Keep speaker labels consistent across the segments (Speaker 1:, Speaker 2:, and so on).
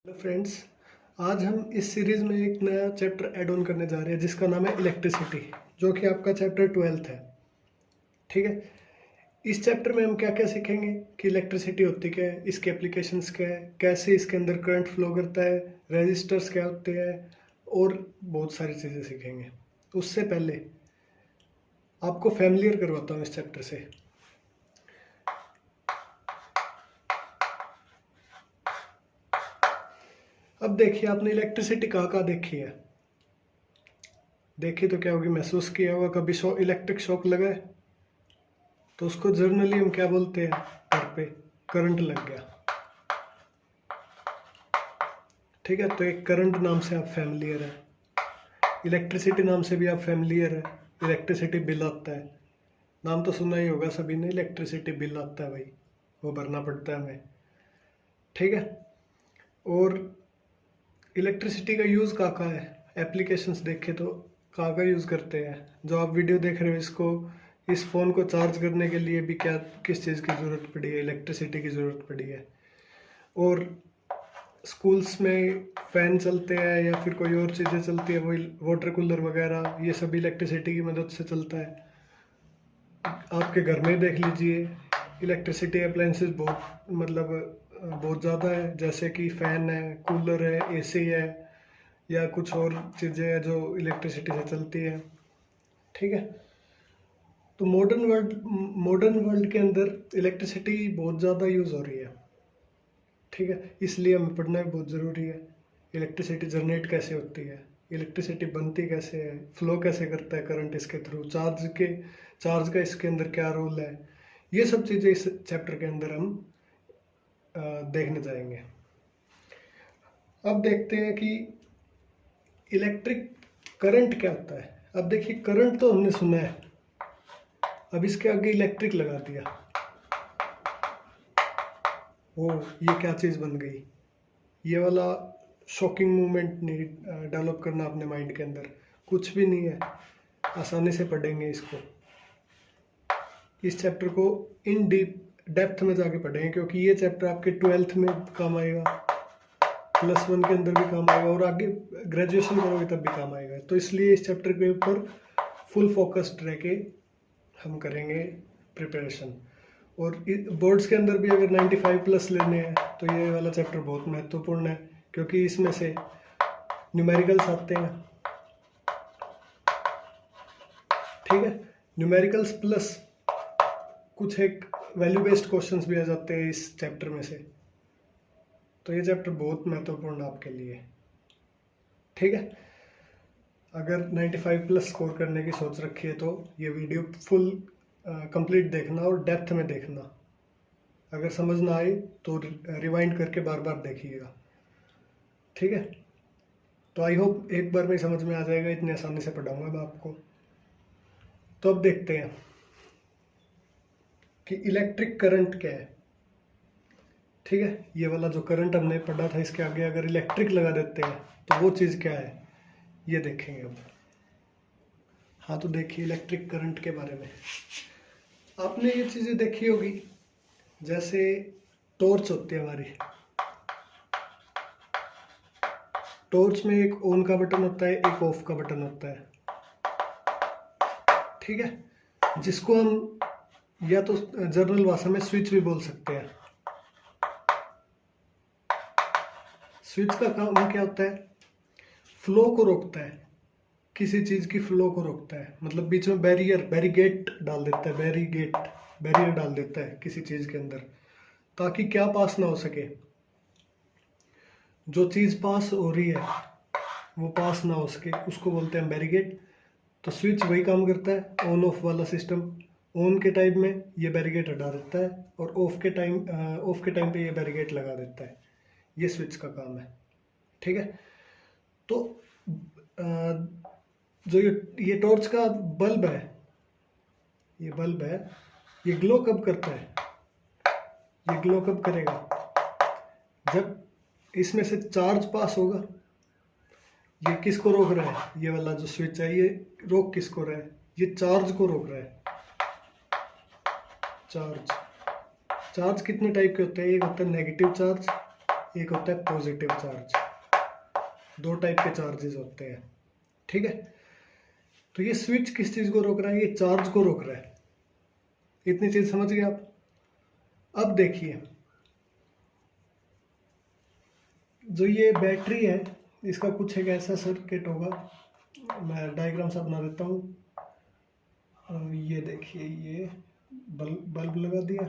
Speaker 1: Hello friends, आज हम इस सीरीज़ में एक नया चैप्टर ऐड ऑन करने जा रहे हैं जिसका नाम है इलेक्ट्रिसिटी, जो कि आपका चैप्टर 12th है। ठीक है, इस चैप्टर में हम क्या क्या सीखेंगे कि इलेक्ट्रिसिटी होती क्या है, इसके एप्लीकेशंस क्या है, कैसे इसके अंदर करंट फ्लो करता है, रेजिस्टर्स क्या होते हैं और बहुत सारी चीज़ें सीखेंगे। उससे पहले आपको फैमिलियर करवाता हूँ इस चैप्टर से। अब देखिए, आपने इलेक्ट्रिसिटी कहाँ कहाँ देखी है? देखी तो क्या होगी, महसूस किया होगा कभी इलेक्ट्रिक शॉक लगा है तो उसको जर्नली हम क्या बोलते हैं, घर पे करंट लग गया। ठीक है, तो एक करंट नाम से आप फैमिलियर है, इलेक्ट्रिसिटी नाम से भी आप फैमिलियर है। इलेक्ट्रिसिटी बिल आता है, नाम तो सुना ही होगा सभी ने, इलेक्ट्रिसिटी बिल आता है भाई, वो भरना पड़ता है हमें। ठीक है, और इलेक्ट्रिसिटी का यूज़ कहाँ कहाँ है, एप्लीकेशंस देखे तो कहाँ का यूज़ करते हैं। जो आप वीडियो देख रहे हो, इसको इस फ़ोन को चार्ज करने के लिए भी क्या किस चीज़ की ज़रूरत पड़ी है, इलेक्ट्रिसिटी की ज़रूरत पड़ी है। और स्कूल्स में फ़ैन चलते हैं या फिर कोई और चीज़ें चलती है, वही वाटर कूलर वगैरह, ये सब इलेक्ट्रिसिटी की मदद से चलता है। आपके घर में देख लीजिए, इलेक्ट्रिसिटी अप्लाइंसेस बहुत ज़्यादा है, जैसे कि फ़ैन है, कूलर है, एसी है, या कुछ और चीज़ें हैं जो इलेक्ट्रिसिटी से चलती है। ठीक है, तो मॉडर्न वर्ल्ड के अंदर इलेक्ट्रिसिटी बहुत ज़्यादा यूज़ हो रही है। ठीक है, इसलिए हमें पढ़ना भी बहुत ज़रूरी है। इलेक्ट्रिसिटी जनरेट कैसे होती है, इलेक्ट्रिसिटी बनती कैसे है, फ्लो कैसे करता है करंट इसके थ्रू, चार्ज का इसके अंदर क्या रोल है, ये सब चीज़ें इस चैप्टर के अंदर हम देखने जाएंगे। अब देखते हैं कि इलेक्ट्रिक करंट क्या होता है। अब देखिए, करंट तो हमने सुना है, अब इसके आगे इलेक्ट्रिक लगा दिया, ओ ये क्या चीज़ बन गई। ये वाला शॉकिंग मूवमेंट नहीं डेवलप करना अपने माइंड के अंदर, कुछ भी नहीं है, आसानी से पढ़ेंगे इसको। इस चैप्टर को इन डेप्थ में जाके पढ़ेंगे, क्योंकि ये चैप्टर आपके 12th में काम आएगा, +1 के अंदर भी काम आएगा, और आगे ग्रेजुएशन करोगे तब भी काम आएगा। तो इसलिए इस चैप्टर के ऊपर फुल फोकस्ड रह के हम करेंगे प्रिपरेशन। और बोर्ड्स के अंदर भी अगर 95+ लेने हैं तो ये वाला चैप्टर बहुत महत्वपूर्ण है, क्योंकि इसमें से न्यूमेरिकल्स आते हैं। ठीक है, न्यूमेरिकल्स प्लस कुछ एक वैल्यू बेस्ड क्वेश्चंस भी आ जाते हैं इस चैप्टर में से। तो ये चैप्टर बहुत महत्वपूर्ण है आपके लिए। ठीक है, अगर 95+ स्कोर करने की सोच रखी है तो ये वीडियो फुल कंप्लीट देखना और डेप्थ में देखना। अगर समझ ना आए तो रिवाइंड करके बार बार देखिएगा। ठीक है, तो आई होप एक बार में समझ में आ जाएगा, इतनी आसानी से पढ़ाऊंगा मैं आपको। तो अब देखते हैं कि इलेक्ट्रिक करंट क्या है। ठीक है, ये वाला जो करंट हमने पढ़ा था, इसके आगे अगर इलेक्ट्रिक लगा देते हैं तो वो चीज़ क्या है, ये देखेंगे अब। हाँ, तो देखिए इलेक्ट्रिक करंट के बारे में आपने ये चीज़ें देखी होगी, जैसे टॉर्च होती है हमारी, टॉर्च में एक ऑन का बटन होता है, एक ऑफ का बटन होता है। ठीक है, जिसको हम या तो जनरल भाषा में स्विच भी बोल सकते हैं। स्विच का काम क्या होता है, फ्लो को रोकता है, किसी चीज़ की फ्लो को रोकता है, मतलब बीच में बैरिगेट डाल देता है, बैरियर डाल देता है किसी चीज़ के अंदर, ताकि क्या पास ना हो सके, जो चीज़ पास हो रही है वो पास ना हो सके, उसको बोलते हैं बैरिगेट। तो स्विच वही काम करता है, ऑन ऑफ वाला सिस्टम। ऑन के टाइम में ये बैरिगेट हटा देता है, और ऑफ के टाइम पे ये बैरिगेट लगा देता है। ये स्विच का काम है। ठीक है, तो जो ये टॉर्च का बल्ब है, ये ग्लो कब करता है, ये ग्लो कब करेगा, जब इसमें से चार्ज पास होगा। ये किसको रोक रहा है, ये वाला जो स्विच है, ये रोक किसको रहा है, ये चार्ज को रोक रहा है। चार्ज कितने टाइप के होते हैं, एक होता है नेगेटिव चार्ज, एक होता है पॉजिटिव चार्ज। दो टाइप के चार्जेस होते हैं, ठीक है। तो ये स्विच किस चीज को रोक रहा है? ये चार्ज को रोक रहा है। इतनी चीज समझ गए आप? अब देखिए, जो ये बैटरी है इसका कुछ एक ऐसा सर्किट होगा, मैं डायग्राम सा बना देता हूँ। ये देखिए, ये बल्ब लगा दिया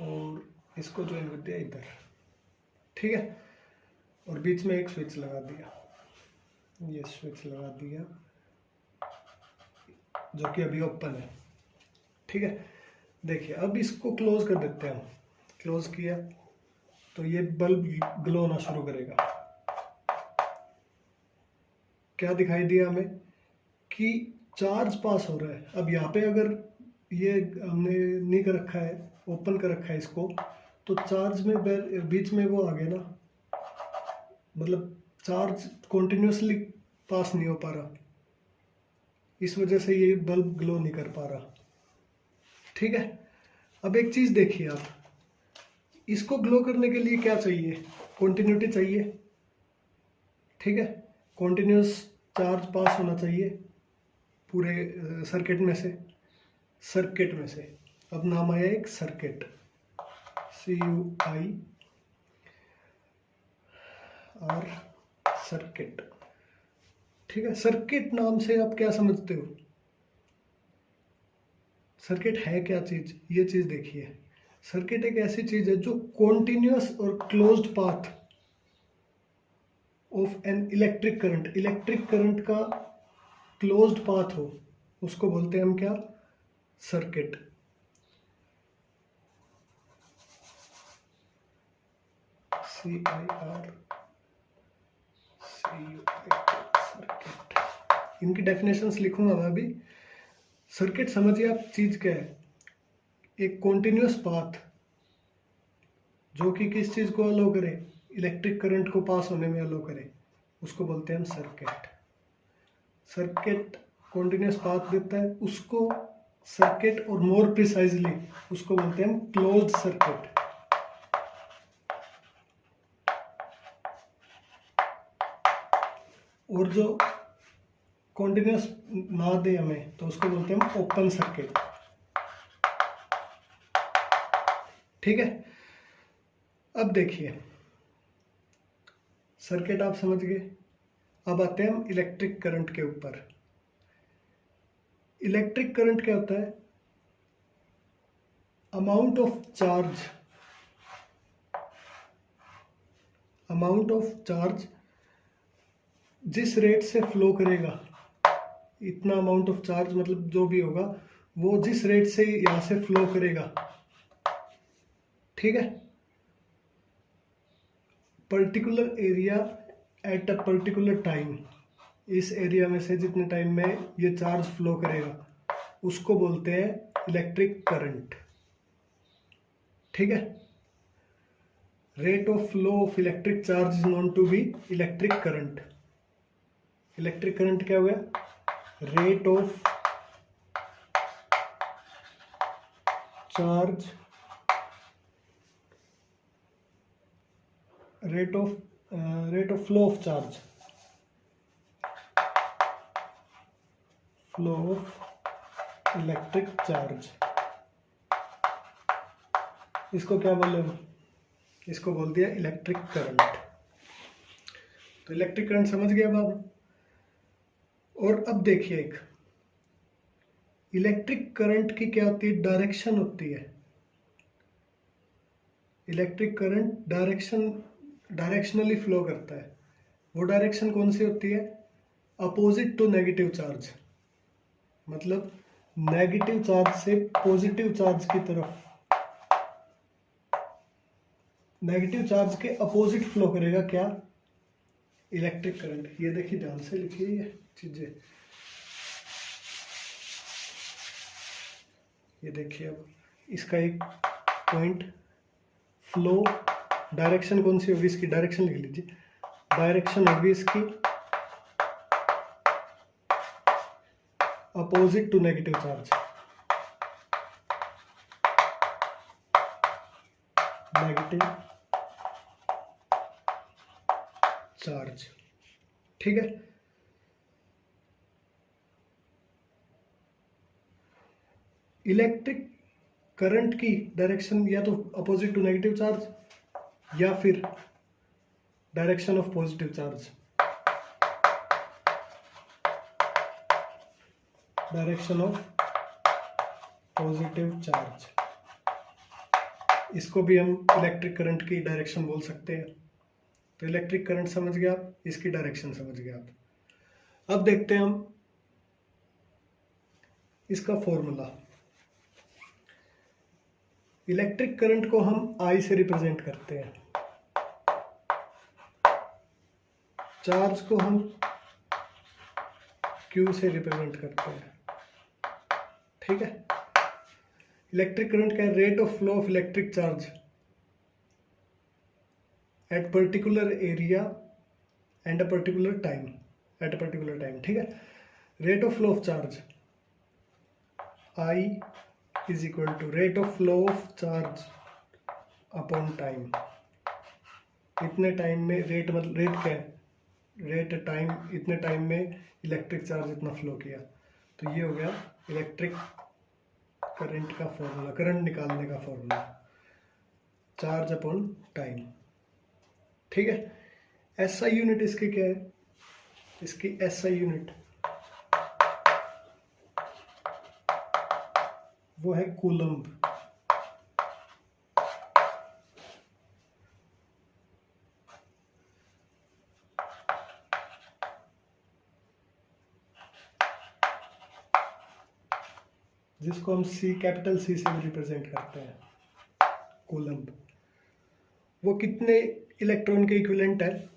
Speaker 1: और इसको ज्वाइन कर दिया इधर, ठीक है, और बीच में एक स्विच लगा दिया। ये स्विच लगा दिया जो कि अभी ओपन है, ठीक है। देखिए अब इसको क्लोज कर देते हैं हम। क्लोज किया तो ये बल्ब ग्लो होना शुरू करेगा। क्या दिखाई दिया हमें? कि चार्ज पास हो रहा है। अब यहाँ पे अगर ये हमने नहीं कर रखा है, ओपन कर रखा है इसको, तो चार्ज में बीच में वो आ गया ना, मतलब चार्ज कॉन्टिन्यूसली पास नहीं हो पा रहा, इस वजह से ये बल्ब ग्लो नहीं कर पा रहा, ठीक है। अब एक चीज देखिए आप, इसको ग्लो करने के लिए क्या चाहिए? कॉन्टिन्यूटी चाहिए, ठीक है। कॉन्टिन्यूस चार्ज पास होना चाहिए पूरे सर्किट में से। अब नाम आया एक सर्किट, CUI और सर्किट, ठीक है। सर्किट नाम से आप क्या समझते हो? सर्किट है क्या चीज? ये चीज देखिए, सर्किट एक ऐसी चीज है जो कॉन्टिन्यूअस और closed path of an electric current का क्लोज्ड पाथ हो, उसको बोलते हैं हम क्या? सर्किट। CIR सर्किट, इनकी डेफिनेशंस लिखूंगा मैं अभी। सर्किट समझिए आप चीज क्या है? एक कॉन्टिन्यूअस पाथ जो कि किस चीज को अलो करे? इलेक्ट्रिक करंट को पास होने में अलो करे, उसको बोलते हैं हम सर्किट। सर्किट कॉन्टिन्यूअस पाथ देता है, उसको सर्किट, और मोर प्रिसाइजली उसको बोलते हैं हम क्लोज्ड सर्किट। और जो कॉन्टिन्यूअस ना दे हमें तो उसको बोलते हैं हम ओपन सर्किट, ठीक है। अब देखिए, सर्किट आप समझ गए। अब आते हैं हम इलेक्ट्रिक करंट के ऊपर। इलेक्ट्रिक करंट क्या होता है? अमाउंट ऑफ चार्ज जिस रेट से फ्लो करेगा, इतना अमाउंट ऑफ चार्ज मतलब जो भी होगा वो जिस रेट से यहां से फ्लो करेगा, ठीक है, particular area at a particular time, इस एरिया में से जितने टाइम में ये चार्ज फ्लो करेगा उसको बोलते हैं इलेक्ट्रिक करंट, ठीक है। Rate of flow of electric charge is known to be electric current. Electric current क्या हो गया? Rate of charge, rate of flow of charge, flow of electric charge, इसको क्या बोले हम? इसको बोल दिया इलेक्ट्रिक करंट। तो इलेक्ट्रिक करंट समझ गए अब आप। और अब देखिए, एक इलेक्ट्रिक करंट की क्या होती है? डायरेक्शन होती है। इलेक्ट्रिक करंट डायरेक्शनली फ्लो करता है। वो डायरेक्शन कौन सी होती है? अपोजिट टू नेगेटिव चार्ज, मतलब नेगेटिव चार्ज से पॉजिटिव चार्ज की तरफ, नेगेटिव चार्ज के अपोजिट फ्लो करेगा क्या? Electric current. ये देखिए, ध्यान से लिखिए ये चीजें। ये देखिए, अब इसका एक पॉइंट फ्लो, डायरेक्शन कौन सी होगी इसकी? डायरेक्शन लिख लीजिए। डायरेक्शन होगी इसकी opposite to negative charge, negative charge. ठीक है, इलेक्ट्रिक करंट की डायरेक्शन या तो अपोजिट टू नेगेटिव चार्ज या फिर direction of positive charge, direction of positive charge, इसको भी हम इलेक्ट्रिक करंट की डायरेक्शन बोल सकते हैं। तो इलेक्ट्रिक करंट समझ गए आप, इसकी डायरेक्शन समझ गए आप। अब देखते हैं हम इसका फॉर्मूला। इलेक्ट्रिक करंट को हम I से रिप्रेजेंट करते हैं, चार्ज को हम Q से रिप्रेजेंट करते हैं। ठीक है, इलेक्ट्रिक करंट का है rate of flow of electric charge at particular area and a particular time, at a particular time. ठीक है, rate of flow of charge I is equal to rate of flow of charge upon time. इतने time में, rate मतलब rate क्या है, rate time, इतने time में electric charge इतना फ्लो किया। तो ये हो गया इलेक्ट्रिक करंट का फॉर्मूला, करंट निकालने का फॉर्मूला, चार्ज अपॉन टाइम। ठीक है, SI यूनिट इसकी क्या है, इसकी SI यूनिट वो है कूलम्ब। जिसको हम कैपिटल C से रिप्रेजेंट करते हैं, कूलम्ब। वो कितने इलेक्ट्रॉन के इक्विवेलेंट है,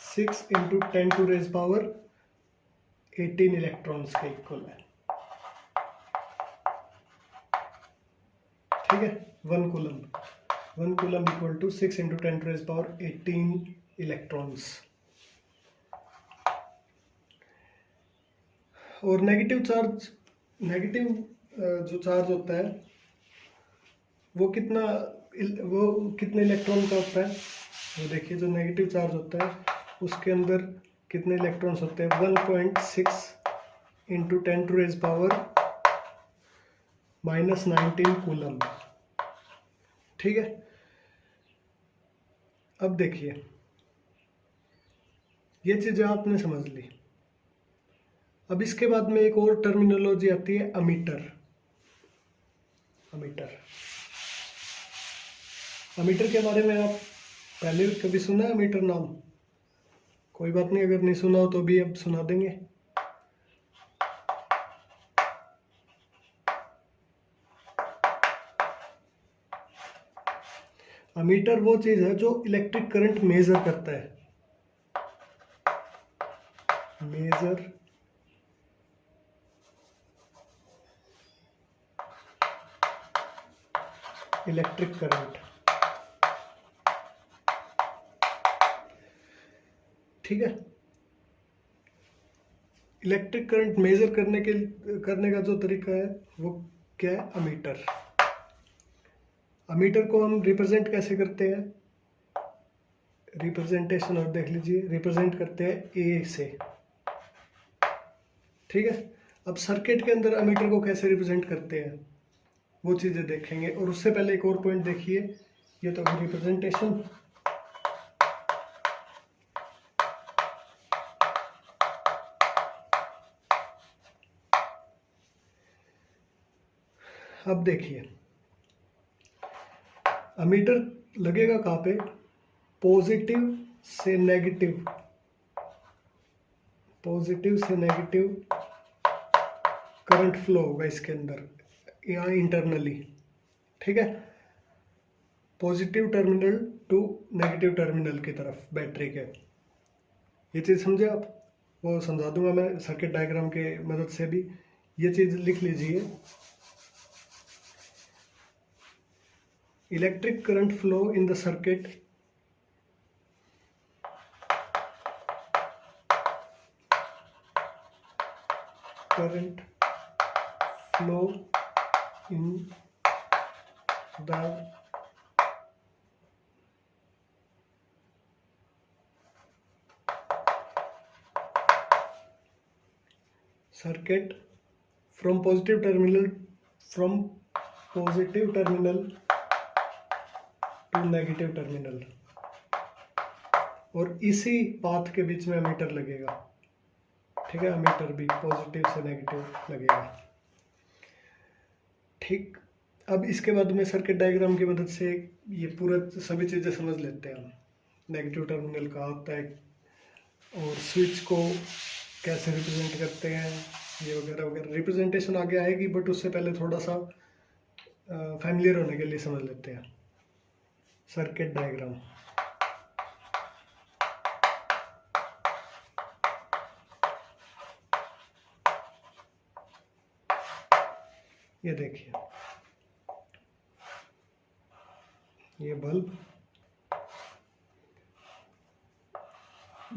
Speaker 1: 6 × 10⁻18 इलेक्ट्रॉन्स के इक्वल है। ठीक है, 1 कूलम्ब इक्वल टू 6 × 10⁻18 इलेक्ट्रॉन्स। और नेगेटिव जो चार्ज होता है वो कितने इलेक्ट्रॉन का होता है। वो देखिए, जो नेगेटिव चार्ज होता है उसके अंदर कितने इलेक्ट्रॉन्स होते हैं, 1.6 × 10⁻⁻19 कूलम्ब। ठीक है, अब देखिए, ये चीजें आपने समझ ली। अब इसके बाद में एक और टर्मिनोलॉजी आती है, अमीटर। अमीटर के बारे में आप पहले कभी सुना है अमीटर नाम? कोई बात नहीं, अगर नहीं सुना हो तो भी अब सुना देंगे। अमीटर वो चीज है जो इलेक्ट्रिक करंट मेजर करता है, मेजर इलेक्ट्रिक करंट। ठीक है, इलेक्ट्रिक करंट मेजर करने का जो तरीका है वो क्या है, अमीटर। अमीटर को हम रिप्रेजेंट कैसे करते हैं, रिप्रेजेंटेशन और देख लीजिए, रिप्रेजेंट करते हैं A से। ठीक है, अब सर्किट के अंदर अमीटर को कैसे रिप्रेजेंट करते हैं वो चीजें देखेंगे। और उससे पहले एक और पॉइंट देखिए, ये तो रिप्रेजेंटेशन। अब देखिए, अमीटर लगेगा कहाँ पे, पॉजिटिव से नेगेटिव करंट फ्लो होगा इसके अंदर, यहाँ इंटरनली। ठीक है, positive terminal to negative terminal की तरफ बैटरी के। ये चीज़ समझे आप? वो समझा दूंगा मैं सर्किट डायग्राम के मदद से भी। ये चीज़ लिख लीजिए, electric current flow in the circuit current flow in the circuit from positive terminal to negative terminal, और इसी पाथ के बीच में एमीटर लगेगा। ठीक है, एमीटर भी पॉजिटिव से नेगेटिव लगेगा। ठीक, अब इसके बाद में सर्किट डायग्राम की मदद से ये पूरा सभी चीज़ें समझ लेते हैं हम। नेगेटिव टर्मिनल कहाँ होता है और स्विच को कैसे रिप्रेजेंट करते हैं, ये वगैरह वगैरह। रिप्रेजेंटेशन आगे आएगी, बट उससे पहले थोड़ा सा फैमिलियर होने के लिए समझ लेते हैं सर्किट डायग्राम। ये देखिए, ये बल्ब,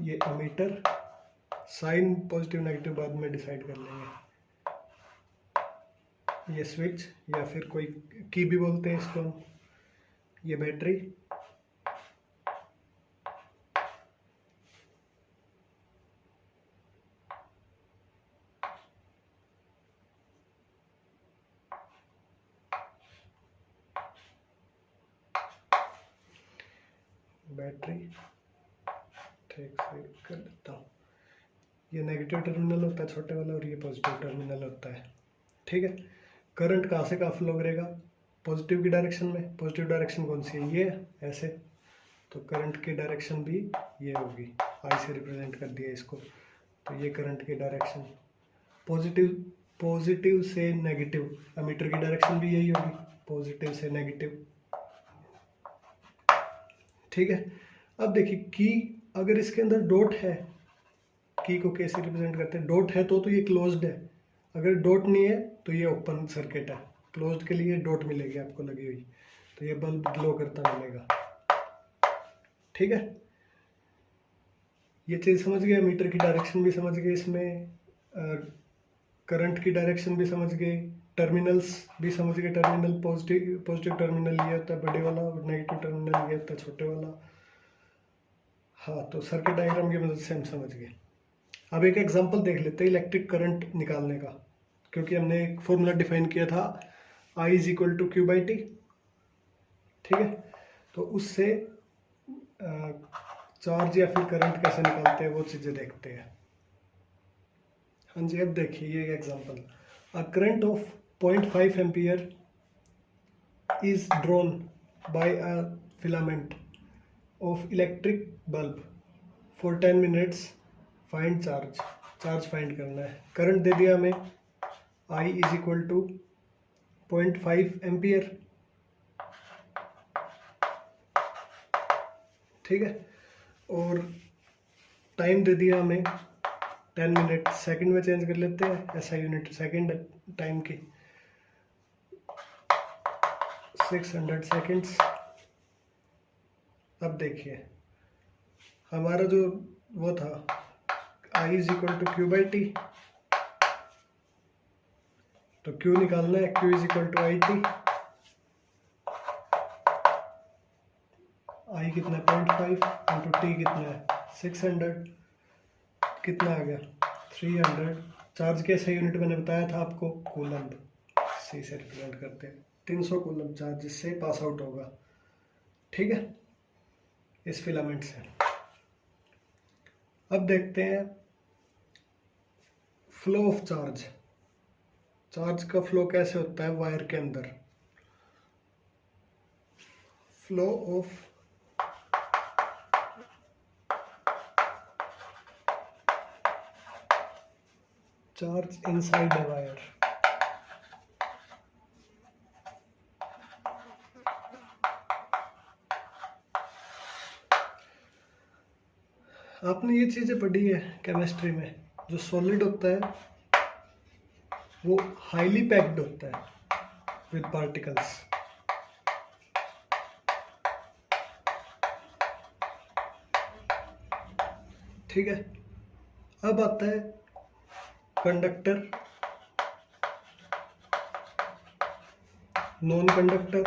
Speaker 1: ये एमीटर, साइन पॉजिटिव नेगेटिव बाद में डिसाइड कर लेंगे। ये स्विच या फिर कोई की भी बोलते हैं इसको। ये बैटरी, ठीक से कर देता हूँ। ये नेगेटिव टर्मिनल होता है छोटे वाला, और ये पॉजिटिव टर्मिनल होता है। ठीक है, करंट कहाँ से कहाँ फ्लो करेगा? पॉजिटिव की डायरेक्शन में। पॉजिटिव डायरेक्शन कौन सी है? ये ऐसे, तो करंट की डायरेक्शन भी ये होगी। आई से रिप्रेजेंट कर दिया इसको, तो ये करंट की डायरेक्शन। पॉजिटिव से नेगेटिव, एमीटर की डायरेक्शन भी यही होगी, पॉजिटिव से नेगेटिव। ठीक है, अब देखिए की अगर इसके अंदर डॉट है, की को कैसे रिप्रेजेंट करते हैं? डॉट है तो ये क्लोज्ड है, अगर डॉट नहीं है तो ये ओपन सर्किट है। क्लोज्ड के लिए डॉट मिलेगी आपको लगी हुई, तो ये बल्ब ग्लो करता मिलेगा। ठीक है, ये चीज़ समझ गए, मीटर की डायरेक्शन भी समझ गए, इसमें करंट की डायरेक्शन भी समझ गए, टर्मिनल्स भी समझ गए। टर्मिनल पॉजिटिव टर्मिनल ये होता है बड़े वाला, और नेगेटिव टर्मिनल ये होता है छोटे वाला। हाँ, तो सर्किट डायग्राम की मदद से हम समझ गए। अब एक एग्जांपल देख लेते हैं इलेक्ट्रिक करंट निकालने का, क्योंकि हमने एक फॉर्मूला डिफाइन किया था I is equal to Q by T. ठीक है, तो उससे चार्ज या फिर करंट कैसे निकालते हैं वो चीज़ें देखते हैं। हाँ जी, अब देखिए ये example. A current of 0.5 ampere is drawn by a filament of electric bulb for 10 minutes. Find charge find करना है। करंट दे दिया हमें, I is equal to 0.5 ampere. ठीक है, और टाइम दे दिया हमें 10 मिनट, सेकंड में चेंज कर लेते हैं, ऐसा यूनिट सेकंड टाइम की 600 सेकंड्स। अब देखिए हमारा जो वो था I is equal to Q by T, तो Q निकालना है, Q is equal to I T. I कितना 0.5 इंटू टी कितना है 600, कितना आ गया 300। चार्ज कैसे यूनिट मैंने बताया था आपको, कूलम्ब, सी से रिप्रेजेंट करते हैं। 300 कूलम्ब चार्ज इससे पास आउट होगा। ठीक है, इस फिलामेंट से। अब देखते हैं फ्लो ऑफ चार्ज। चार्ज का फ्लो कैसे होता है वायर के अंदर? Flow of charge inside the wire. आपने ये चीजें पढ़ी है केमिस्ट्री में, जो सॉलिड होता है वो हाईली पैक्ड होता है विद पार्टिकल्स। ठीक है, अब आता है conductor, non conductor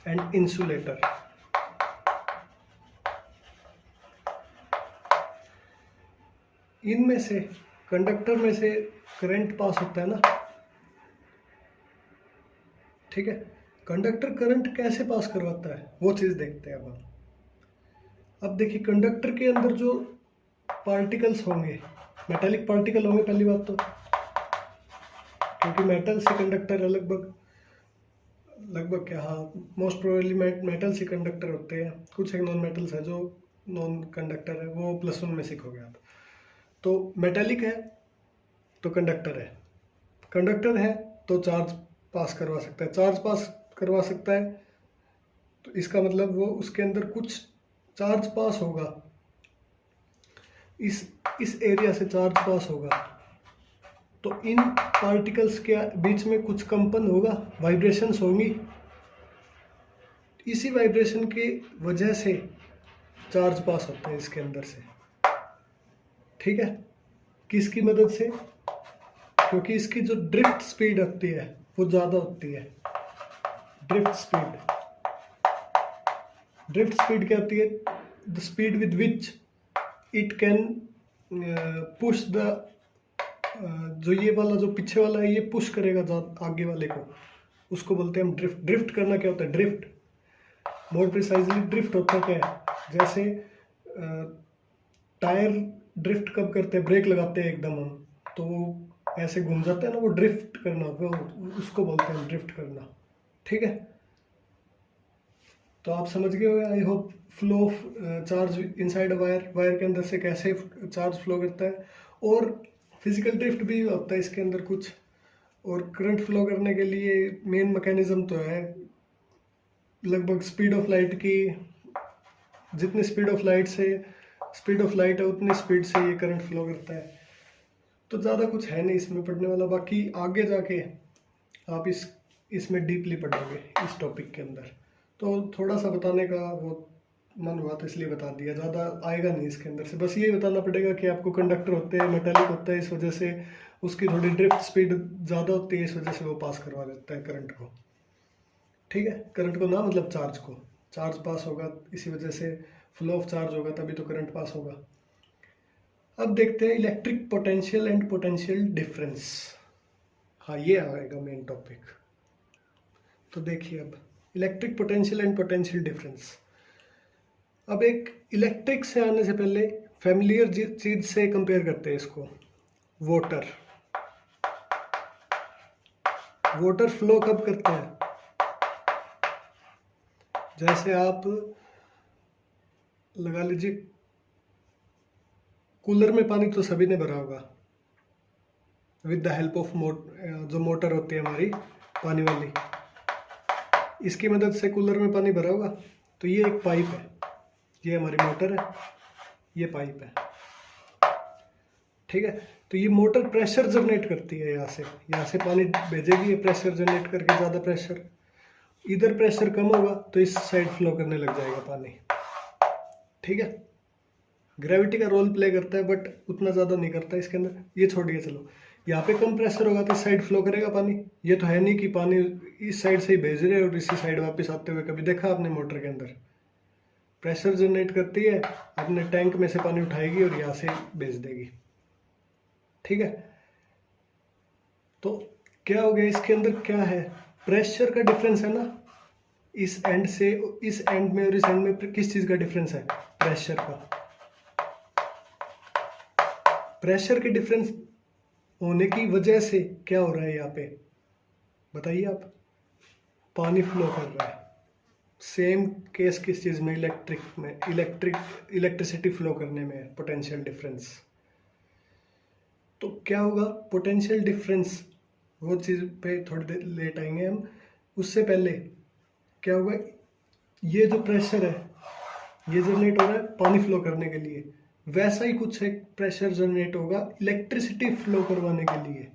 Speaker 1: and insulator. इनमें से कंडक्टर में से करंट पास होता है ना, ठीक है। कंडक्टर करंट कैसे पास करवाता है वो चीज़ देखते हैं अब हम। अब देखिए कंडक्टर के अंदर जो पार्टिकल्स होंगे, मेटालिक पार्टिकल होंगे पहली बात तो, क्योंकि मेटल से कंडक्टर लगभग क्या, हाँ, मोस्ट प्रोबेबली मेटल से कंडक्टर होते हैं। कुछ एक नॉन मेटल्स है जो नॉन कंडक्टर है, वो +1 में सिक हो गया आप। तो मेटालिक है तो कंडक्टर है, कंडक्टर है तो चार्ज पास करवा सकता है, चार्ज पास करवा सकता है, तो इसका मतलब वो उसके अंदर कुछ चार्ज पास होगा, इस एरिया से चार्ज पास होगा, तो इन पार्टिकल्स के बीच में कुछ कंपन होगा, वाइब्रेशंस होंगी, इसी वाइब्रेशन की वजह से चार्ज पास होता है इसके अंदर से, ठीक है। किसकी मदद से? क्योंकि इसकी जो ड्रिफ्ट स्पीड होती है वो ज़्यादा होती है। ड्रिफ्ट स्पीड क्या होती है? The speed with which it can push the, जो ये वाला जो पीछे वाला है ये पुश करेगा आगे वाले को, उसको बोलते हैं हम ड्रिफ्ट। ड्रिफ्ट करना क्या होता है? ड्रिफ्ट, मोर प्रिसाइजली ड्रिफ्ट होता है क्या है? जैसे टायर ड्रिफ्ट कब करते हैं? ब्रेक लगाते हैं एकदम हम, तो वो ऐसे घूम जाता है ना, वो ड्रिफ्ट करना, वो उसको बोलते हैं ड्रिफ्ट करना, ठीक है। तो आप समझ गए होंगे I hope, flow of charge inside wire के अंदर से कैसे चार्ज फ्लो करता है। और फिजिकल ड्रिफ्ट भी होता है इसके अंदर कुछ। और करंट फ्लो करने के लिए मेन मैकेनिज्म तो है लगभग स्पीड ऑफ लाइट की, जितनी स्पीड ऑफ लाइट है उतनी स्पीड से ये करंट फ्लो करता है। तो ज़्यादा कुछ है नहीं इसमें पढ़ने वाला, बाकी आगे जाके आप इसमें डीपली पढ़ोगे इस टॉपिक के अंदर। तो थोड़ा सा बताने का वो मन हुआ तो इसलिए बता दिया, ज़्यादा आएगा नहीं इसके अंदर से। बस ये बताना पड़ेगा कि आपको कंडक्टर होते हैं, मेटालिक होता है, इस वजह से उसकी थोड़ी ड्रिफ्ट स्पीड ज़्यादा होती है, इस वजह से वो पास करवा देता है करंट को, ठीक है। करंट को ना, मतलब चार्ज को, चार्ज पास होगा, इसी वजह से फ्लो ऑफ चार्ज होगा तभी तो करंट पास होगा। अब देखते हैं electric potential and potential difference. हाँ, ये आएगा मेन टॉपिक। तो देखिए अब electric potential and potential difference. अब एक इलेक्ट्रिक से आने से पहले फैमिलियर चीज से कंपेयर करते हैं इसको। वाटर फ्लो कब करता है? जैसे आप लगा लीजिए कूलर में पानी तो सभी ने भरा होगा विद द हेल्प ऑफ जो मोटर होती है हमारी पानी वाली, इसकी मदद से कूलर में पानी भरा होगा। तो ये एक पाइप है, ये हमारी मोटर है, ये पाइप है, ठीक है। तो ये मोटर प्रेशर जनरेट करती है, यहाँ से पानी भेजेगी, ये प्रेशर जनरेट करके, ज़्यादा प्रेशर, इधर प्रेशर कम होगा तो इस साइड फ्लो करने लग जाएगा पानी, ठीक है। ग्रेविटी का रोल प्ले करता है बट उतना ज़्यादा नहीं करता इसके अंदर, ये छोड़िए। चलो, यहाँ पे कम प्रेशर होगा तो इस साइड फ्लो करेगा पानी। ये तो है नहीं कि पानी इस साइड से ही भेज रहे और इसी साइड वापस आते हुए, कभी देखा आपने मोटर के अंदर? प्रेशर जनरेट करती है, अपने टैंक में से पानी उठाएगी और यहाँ से भेज देगी, ठीक है। तो क्या हो गया इसके अंदर? क्या है? प्रेशर का डिफरेंस है ना, इस एंड से इस एंड में और इस एंड में किस चीज का डिफरेंस है? प्रेशर का। प्रेशर के डिफरेंस होने की वजह से क्या हो रहा है यहाँ पे, बताइए आप? पानी फ्लो कर रहा है। सेम केस किस चीज में? इलेक्ट्रिसिटी फ्लो करने में पोटेंशियल डिफरेंस। तो क्या होगा पोटेंशियल डिफरेंस, वो चीज पे थोड़ी देर लेट आएंगे हम। उससे पहले क्या होगा, ये जो प्रेशर है ये जनरेट हो रहा है पानी फ्लो करने के लिए, वैसा ही कुछ एक प्रेशर जनरेट होगा इलेक्ट्रिसिटी फ्लो करवाने के लिए,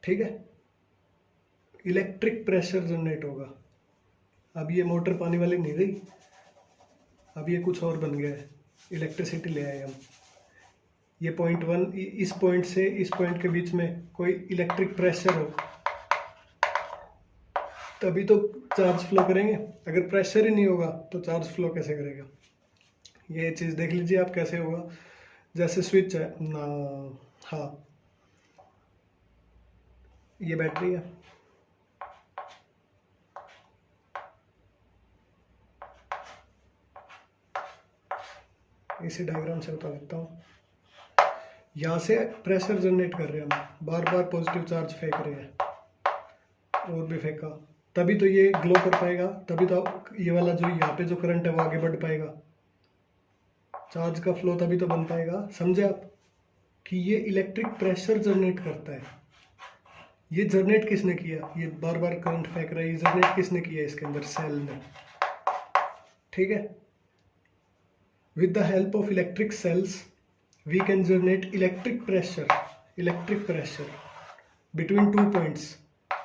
Speaker 1: ठीक है। इलेक्ट्रिक प्रेशर जनरेट होगा। अब ये मोटर पानी वाली नहीं रही, अब ये कुछ और बन गया है, इलेक्ट्रिसिटी ले आए हम। ये पॉइंट 1, इस पॉइंट से इस पॉइंट के बीच में कोई इलेक्ट्रिक प्रेशर हो तभी तो चार्ज फ्लो करेंगे। अगर प्रेशर ही नहीं होगा तो चार्ज फ्लो कैसे करेगा? ये चीज़ देख लीजिए आप कैसे होगा। जैसे स्विच है ना, हाँ ये बैटरी है, इसी डायग्राम से बता देता हूँ। यहाँ से प्रेशर जनरेट कर रहे हैं हम, बार बार पॉजिटिव चार्ज फेंक रहे हैं, और भी फेंका, तभी तो ये ग्लो कर पाएगा, तभी तो ये वाला जो यहाँ पे जो करंट है वो आगे बढ़ पाएगा, चार्ज का फ्लो तभी तो बन पाएगा। समझे आप कि ये इलेक्ट्रिक प्रेशर जनरेट करता है। ये जनरेट किसने किया, ये बार बार करंट फेंक रहा है, ये जनरेट किसने किया इसके अंदर, सेल ने। ठीक है, with the help of electric cells we can generate electric pressure between two points,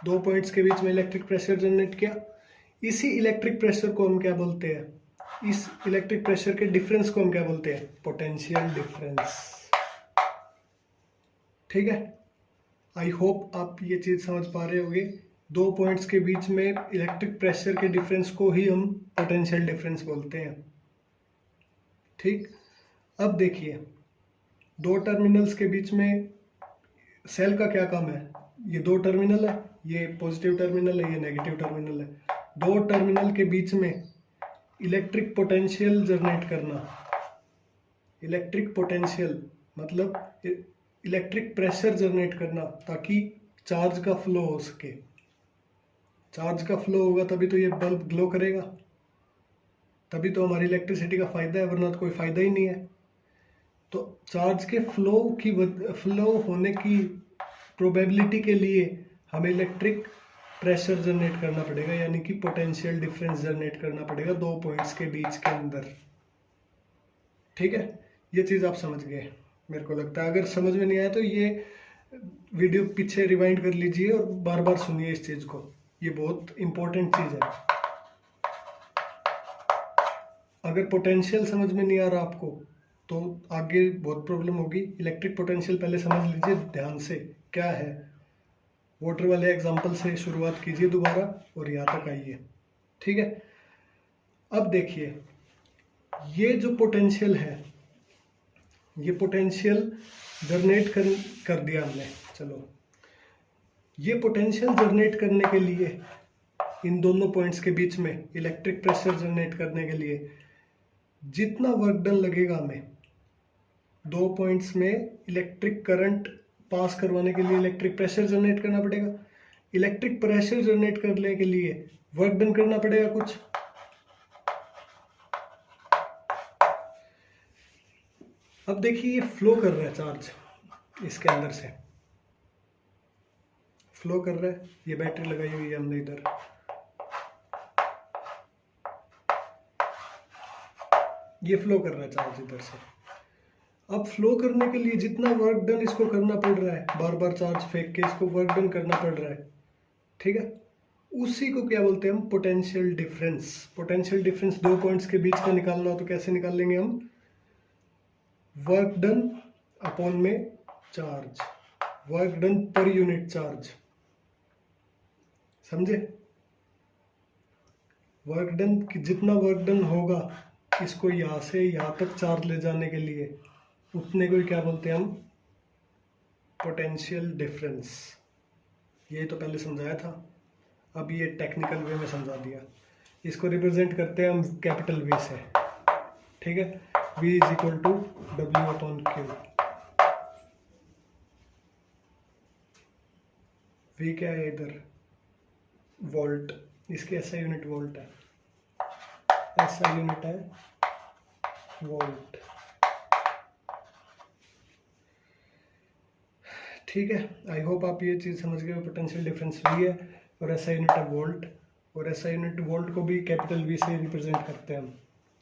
Speaker 1: दो पॉइंट्स के बीच में इलेक्ट्रिक प्रेशर जनरेट किया। इसी इलेक्ट्रिक प्रेशर को हम क्या बोलते हैं, इस इलेक्ट्रिक प्रेशर के डिफरेंस को हम क्या बोलते हैं, पोटेंशियल डिफरेंस। ठीक है, आई होप आप ये चीज समझ पा रहे होंगे। दो पॉइंट्स के बीच में इलेक्ट्रिक प्रेशर के डिफरेंस को ही हम पोटेंशियल डिफरेंस बोलते हैं। ठीक, अब देखिए दो टर्मिनल्स के बीच में सेल का क्या काम है, ये दो टर्मिनल है, ये पॉजिटिव टर्मिनल है, ये नेगेटिव टर्मिनल है, दो टर्मिनल के बीच में इलेक्ट्रिक पोटेंशियल जनरेट करना। इलेक्ट्रिक पोटेंशियल मतलब इलेक्ट्रिक प्रेशर जनरेट करना, ताकि चार्ज का फ्लो हो सके। चार्ज का फ्लो होगा तभी तो ये बल्ब ग्लो करेगा, तभी तो हमारी इलेक्ट्रिसिटी का फायदा है, वरना तो कोई फायदा ही नहीं है। तो चार्ज के फ्लो होने की प्रोबेबिलिटी के लिए हमें इलेक्ट्रिक प्रेशर जनरेट करना पड़ेगा, यानी कि पोटेंशियल डिफरेंस जनरेट करना पड़ेगा दो पॉइंट्स के बीच के अंदर। ठीक है, ये चीज़ आप समझ गए मेरे को लगता है। अगर समझ में नहीं आया तो ये वीडियो पीछे रिवाइंड कर लीजिए और बार बार सुनिए इस चीज़ को, ये बहुत इंपॉर्टेंट चीज़ है। अगर पोटेंशियल समझ में नहीं आ रहा आपको तो आगे बहुत प्रॉब्लम होगी। इलेक्ट्रिक पोटेंशियल पहले समझ लीजिए ध्यान से क्या है। वाटर वाले एग्जांपल से शुरुआत कीजिए दोबारा और यहाँ तक आइए। ठीक है, अब देखिए ये जो पोटेंशियल है, ये पोटेंशियल जनरेट कर दिया हमने। चलो, ये पोटेंशियल जनरेट करने के लिए इन दोनों पॉइंट्स के बीच में इलेक्ट्रिक प्रेशर जनरेट करने के लिए जितना वर्क डन लगेगा हमें, दो पॉइंट्स में इलेक्ट्रिक करंट पास करवाने के लिए इलेक्ट्रिक प्रेशर जनरेट करना पड़ेगा। इलेक्ट्रिक प्रेशर जनरेट करने के लिए वर्क डन करना पड़ेगा कुछ। अब देखिए ये फ्लो कर रहा है चार्ज, इसके अंदर से फ्लो कर रहा है, ये बैटरी लगाई हुई है हमने इधर। ये फ्लो कर रहा है चार्ज इधर से। अब फ्लो करने के लिए जितना वर्क डन इसको करना पड़ रहा है, बार बार चार्ज फेंक के इसको वर्क डन करना पड़ रहा है। ठीक है, उसी को क्या बोलते हैं हम, पोटेंशियल डिफरेंस। पोटेंशियल डिफरेंस दो पॉइंट्स के बीच का निकालना हो तो कैसे निकालेंगे हम, वर्क डन अपॉन में charge, work done per unit charge. समझे, वर्क डन जितना वर्क डन होगा इसको यहाँ से यहाँ तक चार्ज ले जाने के लिए, उतने को क्या बोलते हैं हम, पोटेंशियल डिफरेंस। ये तो पहले समझाया था, अब ये टेक्निकल वे में समझा दिया। इसको रिप्रेजेंट करते हैं हम कैपिटल वी से। ठीक है, V is equal to W upon Q. V क्या है इधर, वोल्ट, इसकी SI यूनिट वोल्ट है, SI यूनिट है वोल्ट। ठीक है, आई होप आप ये चीज़ समझ गए। पोटेंशियल डिफरेंस V है और SI यूनिट है वोल्ट, और SI यूनिट वोल्ट को भी कैपिटल V से रिप्रेजेंट करते हैं हम।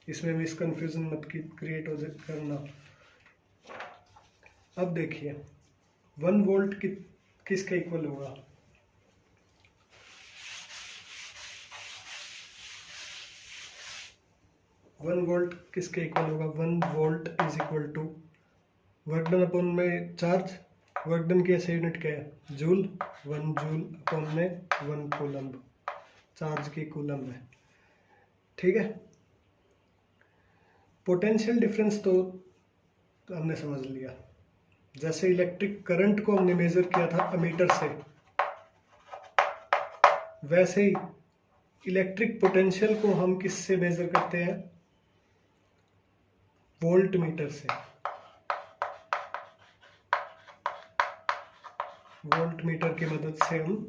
Speaker 1: इसमें मिस कन्फ्यूजन मत क्रिएट हो करना। अब देखिए 1 वोल्ट किसके इक्वल होगा, वन वोल्ट किसके इक्वल होगा, 1 volt is equal to work done upon में चार्ज। वर्क डन की ऐसे यूनिट क्या है, जूल, 1 जूल अपॉन में 1 कूलम्ब, चार्ज की कूलम्ब है। ठीक है, पोटेंशियल डिफरेंस तो तो हमने समझ लिया। जैसे इलेक्ट्रिक करंट को हमने मेजर किया था अमीटर से, वैसे ही इलेक्ट्रिक पोटेंशियल को हम किससे मेजर करते हैं? वोल्ट मीटर से। वोल्ट मीटर की मदद से हम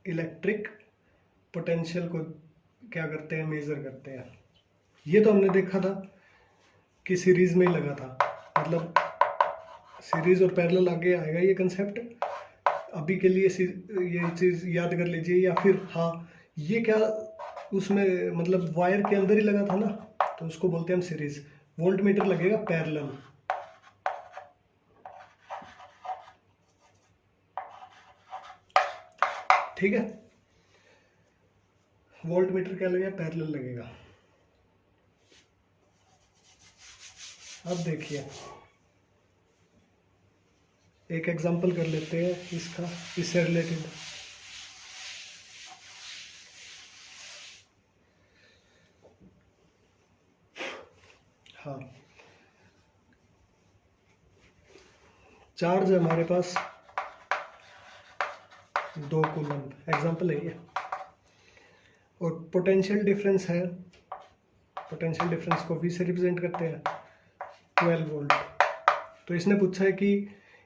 Speaker 1: इलेक्ट्रिक पोटेंशियल को क्या करते हैं? मेजर करते हैं। ये तो हमने देखा था कि सीरीज में ही लगा था, मतलब सीरीज और पैरेलल आगे आएगा ये कंसेप्ट। अभी के लिए ये चीज याद कर लीजिए। या फिर हाँ, ये क्या उसमें मतलब वायर के अंदर ही लगा था ना, तो उसको बोलते हैं हम सीरीज। वोल्ट मीटर लगेगा पैरेलल। ठीक है, वोल्ट मीटर क्या लगेगा? पैरेलल लगेगा। अब देखिए एक एग्जांपल कर लेते हैं इसका, इससे रिलेटेड। हाँ, चार्ज है हमारे पास 2 कूलम, एग्जांपल है ये, और पोटेंशियल डिफरेंस है, पोटेंशियल डिफरेंस को V से रिप्रेजेंट करते हैं 12 वोल्ट। तो इसने पूछा है कि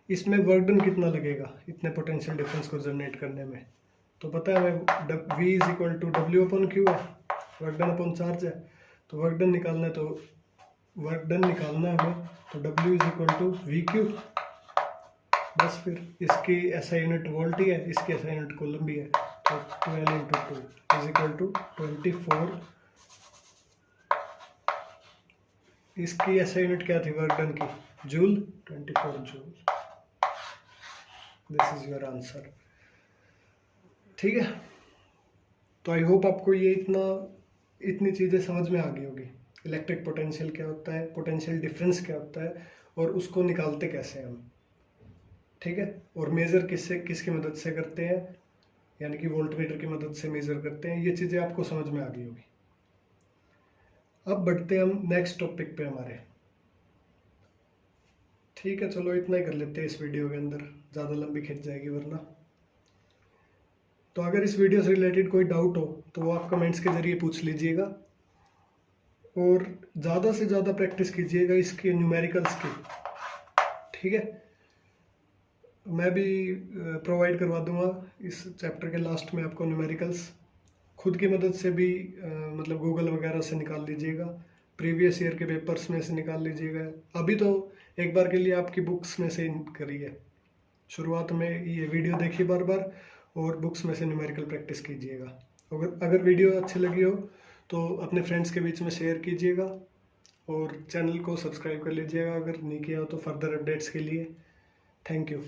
Speaker 1: इसमें वर्क डन कितना लगेगा इतने पोटेंशियल डिफरेंस को जनरेट करने में। तो पता है हमें V is equal to W/Q है, वर्क डन अपॉन चार्ज है। तो वर्क डन निकालना है, तो वर्क डन निकालना है हमें, तो W is equal to VQ। बस फिर इसकी SI यूनिट वोल्ट ही है, इसकी SI यूनिट कूलम भी है। तो 12 × 2 इज इक्वल टू 24। इसकी SI यूनिट क्या थी वर्क डन की? Joule, 24 joule. This is your answer. ठीक है, तो आई होप आपको ये इतनी चीज़ें समझ में आ गई होगी। इलेक्ट्रिक पोटेंशियल क्या होता है, पोटेंशियल डिफरेंस क्या होता है, और उसको निकालते कैसे हम। ठीक है, और मेज़र किसकी मदद से करते हैं, यानी कि वोल्ट मीटर की मदद से मेज़र करते हैं। ये चीज़ें आपको समझ में आ गई होगी। अब बढ़ते हैं हम नेक्स्ट टॉपिक पे हमारे। ठीक है, चलो इतना ही कर लेते हैं इस वीडियो के अंदर, ज़्यादा लंबी खिंच जाएगी वरना। तो अगर इस वीडियो से रिलेटेड कोई डाउट हो तो वो आप कमेंट्स के ज़रिए पूछ लीजिएगा, और ज़्यादा से ज़्यादा प्रैक्टिस कीजिएगा इसके न्यूमेरिकल्स की। ठीक है, मैं भी प्रोवाइड करवा दूंगा इस चैप्टर के लास्ट में आपको न्यूमेरिकल्स। खुद की मदद से भी मतलब गूगल वगैरह से निकाल लीजिएगा, प्रीवियस ईयर के पेपर्स में से निकाल लीजिएगा। अभी तो एक बार के लिए आपकी बुक्स में से करिए, शुरुआत में ये वीडियो देखिए बार बार, और बुक्स में से न्यूमेरिकल प्रैक्टिस कीजिएगा। अगर वीडियो अच्छी लगी हो तो अपने फ्रेंड्स के बीच में शेयर कीजिएगा, और चैनल को सब्सक्राइब कर लीजिएगा अगर नहीं किया हो तो, फर्दर अपडेट्स के लिए। Thank you.